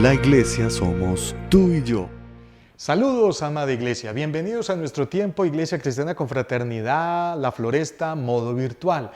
La iglesia somos tú y yo. Saludos, amada iglesia. Bienvenidos a nuestro tiempo Iglesia Cristiana con Fraternidad, La Floresta, modo virtual.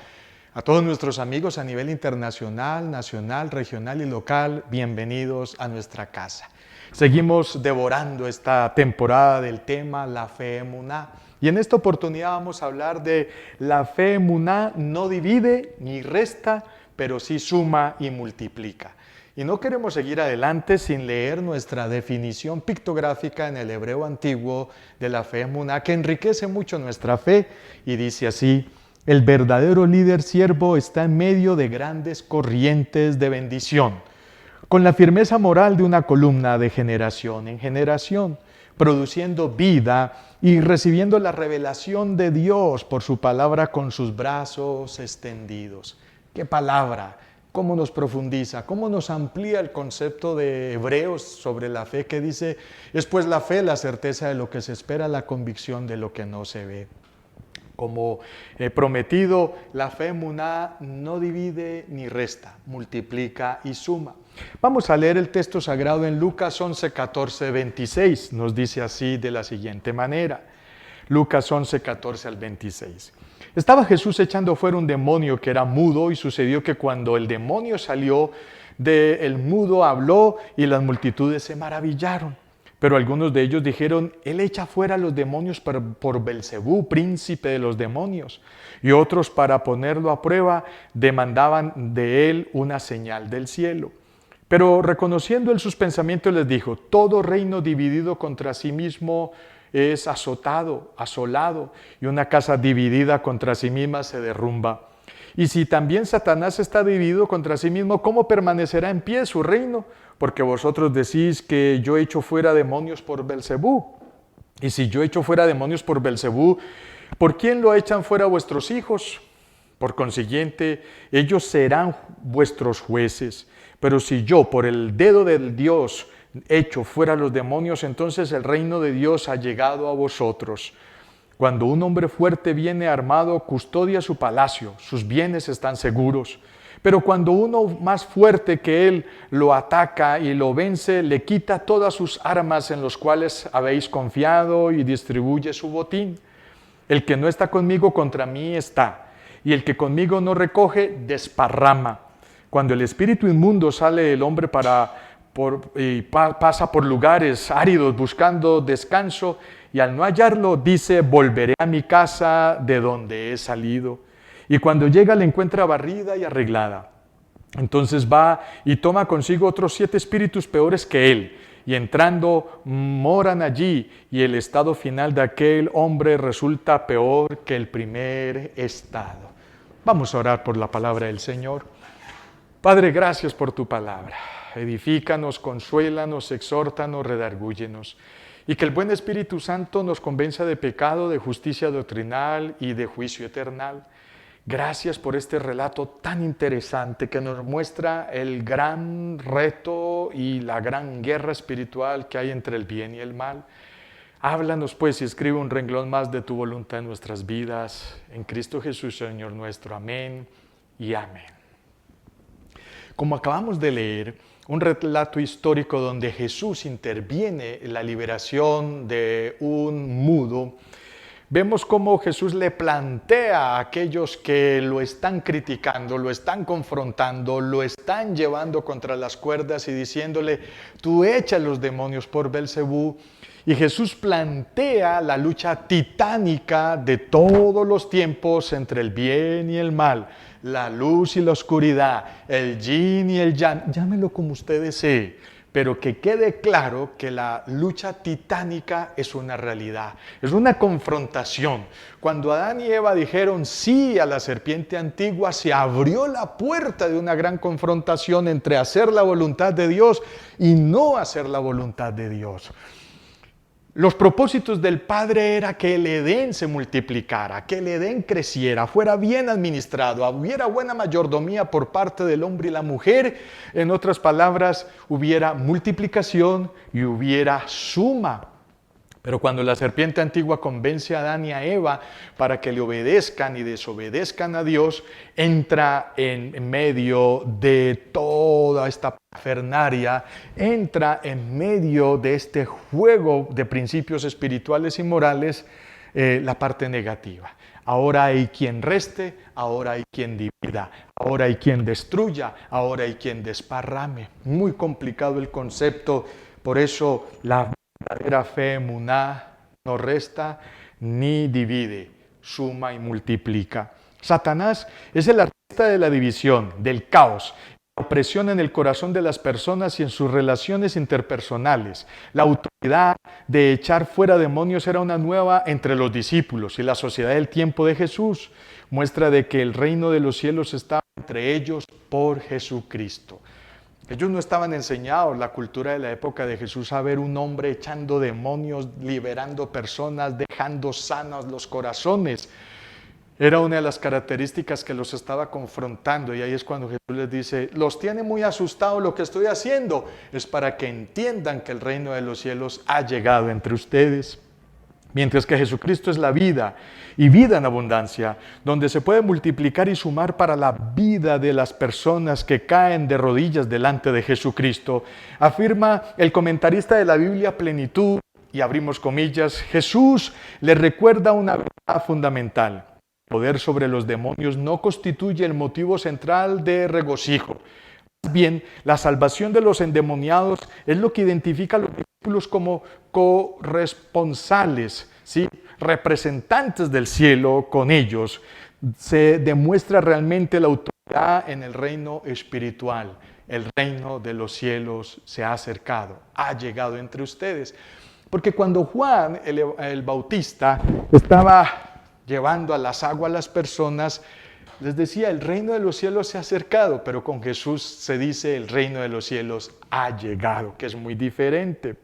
A todos nuestros amigos a nivel internacional, nacional, regional y local, bienvenidos a nuestra casa. Seguimos devorando esta temporada del tema La Fe Emuná. Y en esta oportunidad vamos a hablar de la fe emuná no divide ni resta, pero sí suma y multiplica. Y no queremos seguir adelante sin leer nuestra definición pictográfica en el hebreo antiguo de la fe emuná, que enriquece mucho nuestra fe y dice así: el verdadero líder siervo está en medio de grandes corrientes de bendición, con la firmeza moral de una columna de generación en generación, produciendo vida y recibiendo la revelación de Dios por su palabra con sus brazos extendidos. ¡Qué palabra! ¿Cómo nos profundiza? ¿Cómo nos amplía el concepto de Hebreos sobre la fe, que dice: es pues la fe la certeza de lo que se espera, la convicción de lo que no se ve? Como prometido, la fe emuná no divide ni resta, multiplica y suma. Vamos a leer el texto sagrado en Lucas 11, 14, 26. Nos dice así de la siguiente manera. Lucas 11, 14 al 26. Estaba Jesús echando fuera un demonio que era mudo, y sucedió que cuando el demonio salió del mudo habló, y las multitudes se maravillaron. Pero algunos de ellos dijeron: Él echa fuera a los demonios por Belcebú, príncipe de los demonios. Y otros, para ponerlo a prueba, demandaban de él una señal del cielo. Pero reconociendo él sus pensamientos, les dijo: todo reino dividido contra sí mismo es azotado, asolado, y una casa dividida contra sí misma se derrumba. Y si también Satanás está dividido contra sí mismo, ¿cómo permanecerá en pie su reino? Porque vosotros decís que yo echo fuera demonios por Belcebú. Y si yo echo fuera demonios por Belcebú, ¿por quién lo echan fuera vuestros hijos? Por consiguiente, ellos serán vuestros jueces. Pero si yo, por el dedo del Dios, echo fuera los demonios, entonces el reino de Dios ha llegado a vosotros. Cuando un hombre fuerte viene armado, custodia su palacio, sus bienes están seguros. Pero cuando uno más fuerte que él lo ataca y lo vence, le quita todas sus armas en las cuales habéis confiado y distribuye su botín. El que no está conmigo contra mí está, y el que conmigo no recoge, desparrama. Cuando el espíritu inmundo sale del hombre pasa por lugares áridos buscando descanso, y al no hallarlo dice: volveré a mi casa de donde he salido. Y cuando llega la encuentra barrida y arreglada. Entonces va y toma consigo otros 7 espíritus peores que él, y entrando moran allí, y el estado final de aquel hombre resulta peor que el primer estado. Vamos a orar por la palabra del Señor. Padre, gracias por tu palabra. Edifícanos, consuélanos, exhórtanos, redargúyenos. Y que el buen Espíritu Santo nos convenza de pecado, de justicia doctrinal y de juicio eternal. Gracias por este relato tan interesante que nos muestra el gran reto y la gran guerra espiritual que hay entre el bien y el mal. Háblanos pues y escribe un renglón más de tu voluntad en nuestras vidas. En Cristo Jesús, Señor nuestro. Amén y amén. Como acabamos de leer, un relato histórico donde Jesús interviene en la liberación de un mudo, vemos cómo Jesús le plantea a aquellos que lo están criticando, lo están confrontando, lo están llevando contra las cuerdas y diciéndole: tú echa los demonios por Belcebú. Y Jesús plantea la lucha titánica de todos los tiempos entre el bien y el mal, la luz y la oscuridad, el yin y el yang, llámelo como usted desee, pero que quede claro que la lucha titánica es una realidad, es una confrontación. Cuando Adán y Eva dijeron sí a la serpiente antigua, se abrió la puerta de una gran confrontación entre hacer la voluntad de Dios y no hacer la voluntad de Dios. Los propósitos del Padre era que el Edén se multiplicara, que el Edén creciera, fuera bien administrado, hubiera buena mayordomía por parte del hombre y la mujer. En otras palabras, hubiera multiplicación y hubiera suma. Pero cuando la serpiente antigua convence a Adán y a Eva para que le obedezcan y desobedezcan a Dios, entra en medio de toda esta parafernalia, entra en medio de este juego de principios espirituales y morales, la parte negativa. Ahora hay quien reste, ahora hay quien divida, ahora hay quien destruya, ahora hay quien desparrame. Muy complicado el concepto, por eso la verdadera fe, emuná, no resta ni divide, suma y multiplica. Satanás es el artista de la división, del caos, la opresión en el corazón de las personas y en sus relaciones interpersonales. La autoridad de echar fuera demonios era una nueva entre los discípulos y la sociedad del tiempo de Jesús. Muestra de que el reino de los cielos estaba entre ellos por Jesucristo. Ellos no estaban enseñados, la cultura de la época de Jesús, a ver un hombre echando demonios, liberando personas, dejando sanos los corazones. Era una de las características que los estaba confrontando, y ahí es cuando Jesús les dice, los tiene muy asustados lo que estoy haciendo, es para que entiendan que el reino de los cielos ha llegado entre ustedes. Mientras que Jesucristo es la vida y vida en abundancia, donde se puede multiplicar y sumar para la vida de las personas que caen de rodillas delante de Jesucristo, afirma el comentarista de la Biblia Plenitud, y abrimos comillas, Jesús le recuerda una verdad fundamental. El poder sobre los demonios no constituye el motivo central de regocijo. Más bien, la salvación de los endemoniados es lo que identifica a los discípulos como corresponsales, ¿sí? Representantes del cielo con ellos. Se demuestra realmente la autoridad en el reino espiritual. El reino de los cielos se ha acercado, ha llegado entre ustedes. Porque cuando Juan el Bautista estaba llevando a las aguas a las personas, les decía, el reino de los cielos se ha acercado, pero con Jesús se dice, el reino de los cielos ha llegado, que es muy diferente.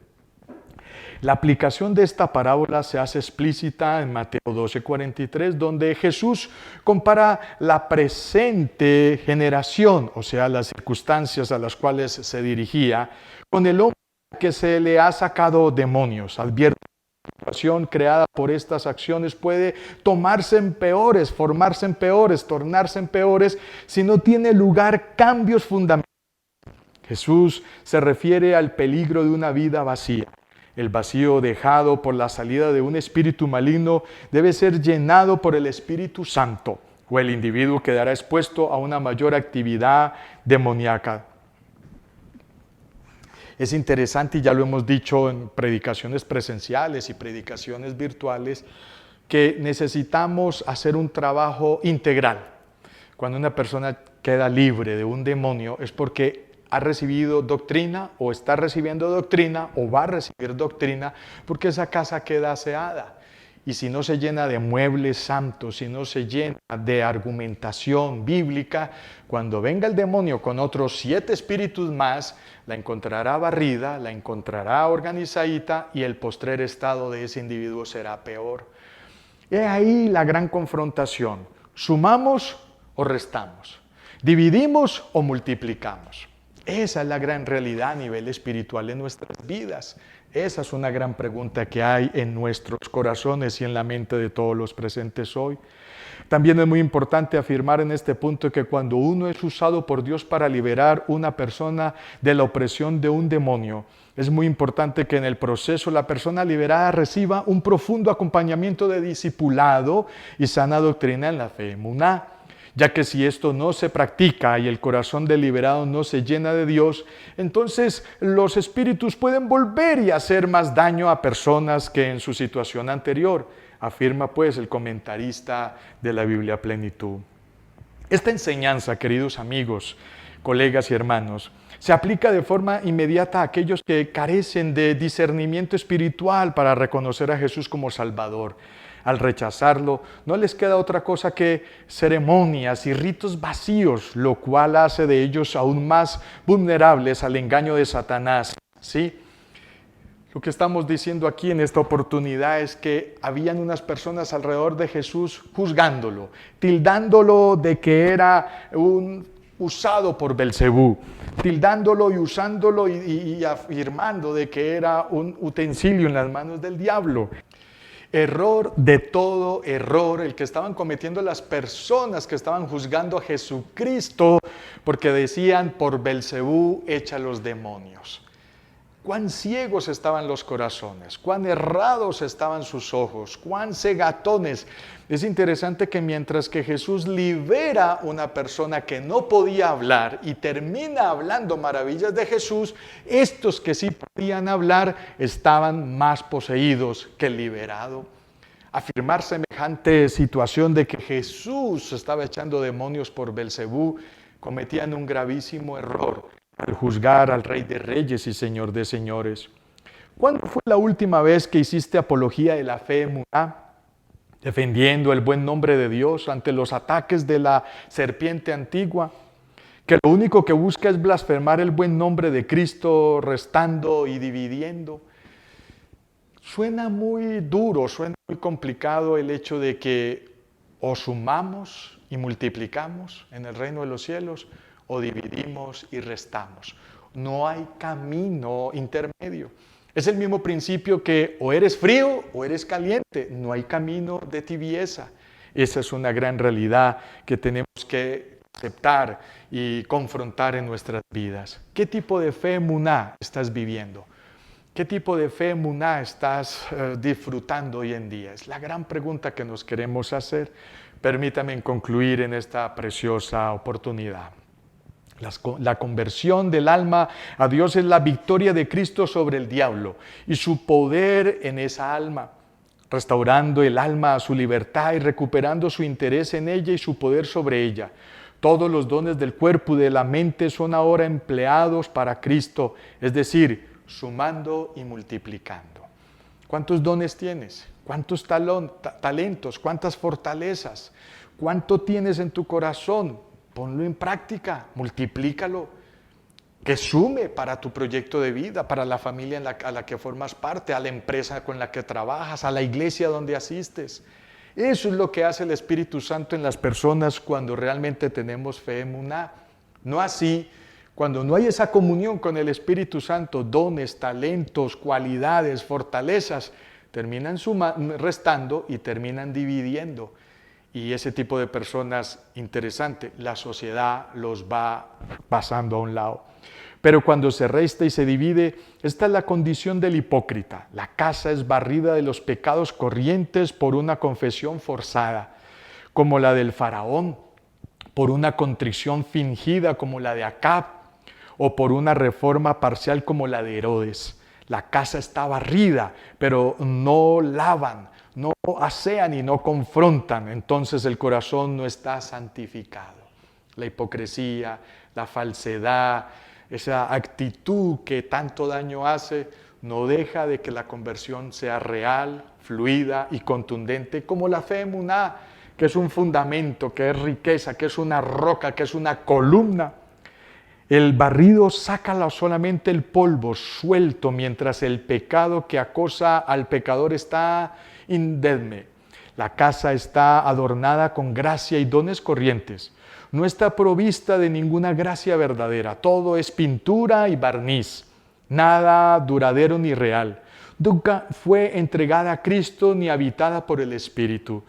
La aplicación de esta parábola se hace explícita en Mateo 12:43, donde Jesús compara la presente generación, o sea, las circunstancias a las cuales se dirigía, con el hombre que se le ha sacado demonios. Advierte que la situación creada por estas acciones puede tomarse en peores, formarse en peores, tornarse en peores, si no tiene lugar cambios fundamentales. Jesús se refiere al peligro de una vida vacía. El vacío dejado por la salida de un espíritu maligno debe ser llenado por el Espíritu Santo, o el individuo quedará expuesto a una mayor actividad demoníaca. Es interesante, y ya lo hemos dicho en predicaciones presenciales y predicaciones virtuales, que necesitamos hacer un trabajo integral. Cuando una persona queda libre de un demonio es porque ha recibido doctrina o está recibiendo doctrina o va a recibir doctrina, porque esa casa queda aseada. Y si no se llena de muebles santos, si no se llena de argumentación bíblica, cuando venga el demonio con otros 7 espíritus más, la encontrará barrida, la encontrará organizadita, y el postrer estado de ese individuo será peor. He ahí la gran confrontación. ¿Sumamos o restamos? ¿Dividimos o multiplicamos? Esa es la gran realidad a nivel espiritual en nuestras vidas. Esa es una gran pregunta que hay en nuestros corazones y en la mente de todos los presentes hoy. También es muy importante afirmar en este punto que cuando uno es usado por Dios para liberar una persona de la opresión de un demonio, es muy importante que en el proceso la persona liberada reciba un profundo acompañamiento de discipulado y sana doctrina en la fe emuná. Ya que si esto no se practica y el corazón del liberado no se llena de Dios, entonces los espíritus pueden volver y hacer más daño a personas que en su situación anterior, afirma pues el comentarista de la Biblia Plenitud. Esta enseñanza, queridos amigos, colegas y hermanos, se aplica de forma inmediata a aquellos que carecen de discernimiento espiritual para reconocer a Jesús como Salvador. Al rechazarlo, no les queda otra cosa que ceremonias y ritos vacíos, lo cual hace de ellos aún más vulnerables al engaño de Satanás, ¿sí? Lo que estamos diciendo aquí en esta oportunidad es que habían unas personas alrededor de Jesús juzgándolo, tildándolo de que era un usado por Belcebú, tildándolo y usándolo y afirmando de que era un utensilio en las manos del diablo. Error de todo error el que estaban cometiendo las personas que estaban juzgando a Jesucristo porque decían: por Belcebú echa los demonios. Cuán ciegos estaban los corazones, cuán errados estaban sus ojos, cuán cegatones. Es interesante que mientras que Jesús libera a una persona que no podía hablar y termina hablando maravillas de Jesús, estos que sí podían hablar estaban más poseídos que el liberado. Afirmar semejante situación de que Jesús estaba echando demonios por Belcebú, cometían un gravísimo error al juzgar al Rey de Reyes y Señor de Señores. ¿Cuándo fue la última vez que hiciste apología de la fe emuná, defendiendo el buen nombre de Dios ante los ataques de la serpiente antigua, que lo único que busca es blasfemar el buen nombre de Cristo, restando y dividiendo? Suena muy duro, suena muy complicado el hecho de que o sumamos y multiplicamos en el reino de los cielos, o dividimos y restamos. No hay camino intermedio. Es el mismo principio que o eres frío o eres caliente. No hay camino de tibieza. Esa es una gran realidad que tenemos que aceptar y confrontar en nuestras vidas. ¿Qué tipo de fe emuná estás viviendo? ¿Qué tipo de fe emuná estás disfrutando hoy en día? Es la gran pregunta que nos queremos hacer. Permítame concluir en esta preciosa oportunidad. La conversión del alma a Dios es la victoria de Cristo sobre el diablo y su poder en esa alma, restaurando el alma a su libertad y recuperando su interés en ella y su poder sobre ella. Todos los dones del cuerpo y de la mente son ahora empleados para Cristo, es decir, sumando y multiplicando. ¿Cuántos dones tienes? ¿Cuántos talentos? ¿Cuántas fortalezas? ¿Cuánto tienes en tu corazón? Ponlo en práctica, multiplícalo, que sume para tu proyecto de vida, para la familia a la que formas parte, a la empresa con la que trabajas, a la iglesia donde asistes. Eso es lo que hace el Espíritu Santo en las personas cuando realmente tenemos fe emuná. No así, cuando no hay esa comunión con el Espíritu Santo, dones, talentos, cualidades, fortalezas, terminan restando y terminan dividiendo. Y ese tipo de personas, interesante, la sociedad los va pasando a un lado. Pero cuando se resta y se divide, esta es la condición del hipócrita. La casa es barrida de los pecados corrientes por una confesión forzada, como la del faraón, por una contrición fingida como la de Acab, o por una reforma parcial como la de Herodes. La casa está barrida, pero no lavan, no asean y no confrontan, entonces el corazón no está santificado. La hipocresía, la falsedad, esa actitud que tanto daño hace, no deja de que la conversión sea real, fluida y contundente, como la fe emuná, que es un fundamento, que es riqueza, que es una roca, que es una columna. El barrido saca solamente el polvo suelto, mientras el pecado que acosa al pecador está indemne. La casa está adornada con gracia y dones corrientes. No está provista de ninguna gracia verdadera. Todo es pintura y barniz. Nada duradero ni real. Nunca fue entregada a Cristo ni habitada por el Espíritu.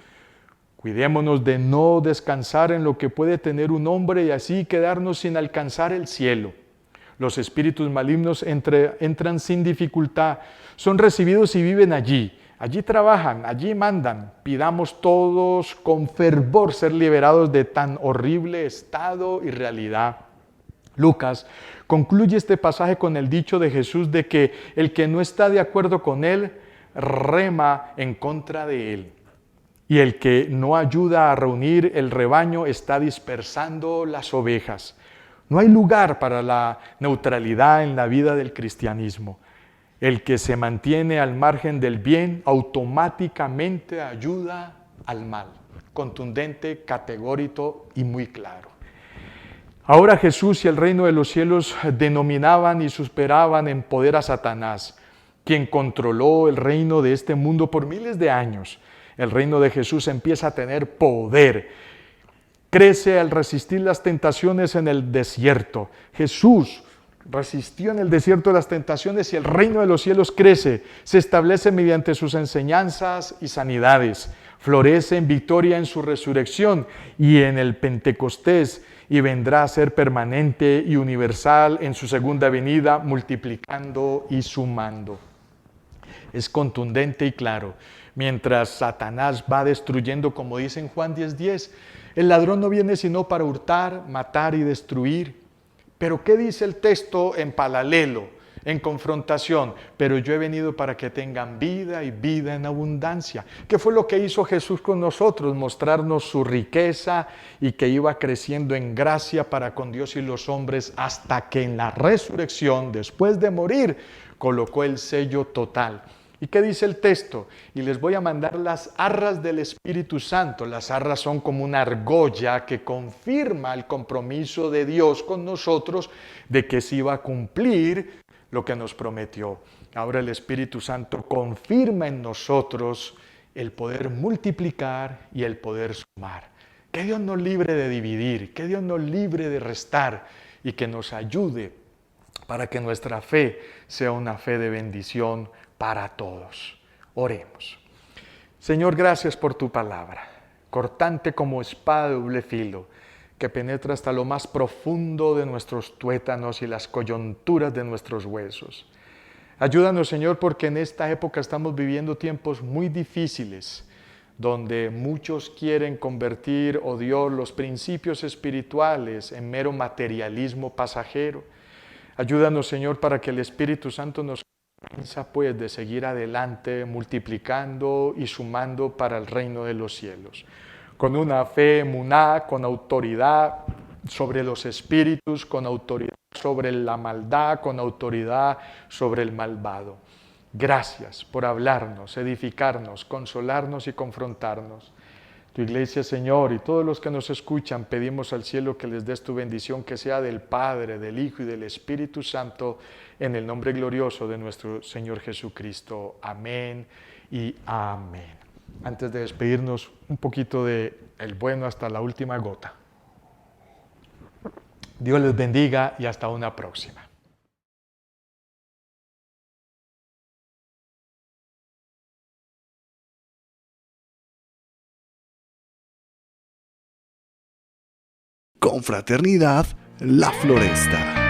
Cuidémonos de no descansar en lo que puede tener un hombre y así quedarnos sin alcanzar el cielo. Los espíritus malignos entran sin dificultad, son recibidos y viven allí. Allí trabajan, allí mandan. Pidamos todos con fervor ser liberados de tan horrible estado y realidad. Lucas concluye este pasaje con el dicho de Jesús de que el que no está de acuerdo con él, rema en contra de él. Y el que no ayuda a reunir el rebaño está dispersando las ovejas. No hay lugar para la neutralidad en la vida del cristianismo. El que se mantiene al margen del bien automáticamente ayuda al mal. Contundente, categórico y muy claro. Ahora Jesús y el reino de los cielos denominaban y superaban en poder a Satanás, quien controló el reino de este mundo por miles de años. El reino de Jesús empieza a tener poder crece al resistir las tentaciones en el desierto. Jesús resistió en el desierto las tentaciones y el reino de los cielos crece, se establece mediante sus enseñanzas y sanidades, florece en victoria en su resurrección y en el Pentecostés, y vendrá a ser permanente y universal en su segunda venida, multiplicando y sumando. Es contundente y claro. Mientras Satanás va destruyendo, como dice en Juan 10:10, el ladrón no viene sino para hurtar, matar y destruir. Pero ¿qué dice el texto en paralelo, en confrontación? Pero yo he venido para que tengan vida y vida en abundancia. ¿Qué fue lo que hizo Jesús con nosotros? Mostrarnos su riqueza y que iba creciendo en gracia para con Dios y los hombres hasta que en la resurrección, después de morir, colocó el sello total. ¿Y qué dice el texto? Y les voy a mandar las arras del Espíritu Santo. Las arras son como una argolla que confirma el compromiso de Dios con nosotros de que se iba a cumplir lo que nos prometió. Ahora el Espíritu Santo confirma en nosotros el poder multiplicar y el poder sumar. Que Dios nos libre de dividir, que Dios nos libre de restar y que nos ayude para que nuestra fe sea una fe de bendición para todos. Oremos. Señor, gracias por tu palabra, cortante como espada de doble filo, que penetra hasta lo más profundo de nuestros tuétanos y las coyunturas de nuestros huesos. Ayúdanos, Señor, porque en esta época estamos viviendo tiempos muy difíciles, donde muchos quieren convertir, oh Dios, los principios espirituales en mero materialismo pasajero. Ayúdanos, Señor, para que el Espíritu Santo nos convenza, pues, de seguir adelante, multiplicando y sumando para el reino de los cielos. Con una fe emuná, con autoridad sobre los espíritus, con autoridad sobre la maldad, con autoridad sobre el malvado. Gracias por hablarnos, edificarnos, consolarnos y confrontarnos. Tu iglesia, Señor, y todos los que nos escuchan, pedimos al cielo que les des tu bendición, que sea del Padre, del Hijo y del Espíritu Santo, en el nombre glorioso de nuestro Señor Jesucristo. Amén y amén. Antes de despedirnos, un poquito de el bueno hasta la última gota. Dios les bendiga y hasta una próxima. Confraternidad La Floresta.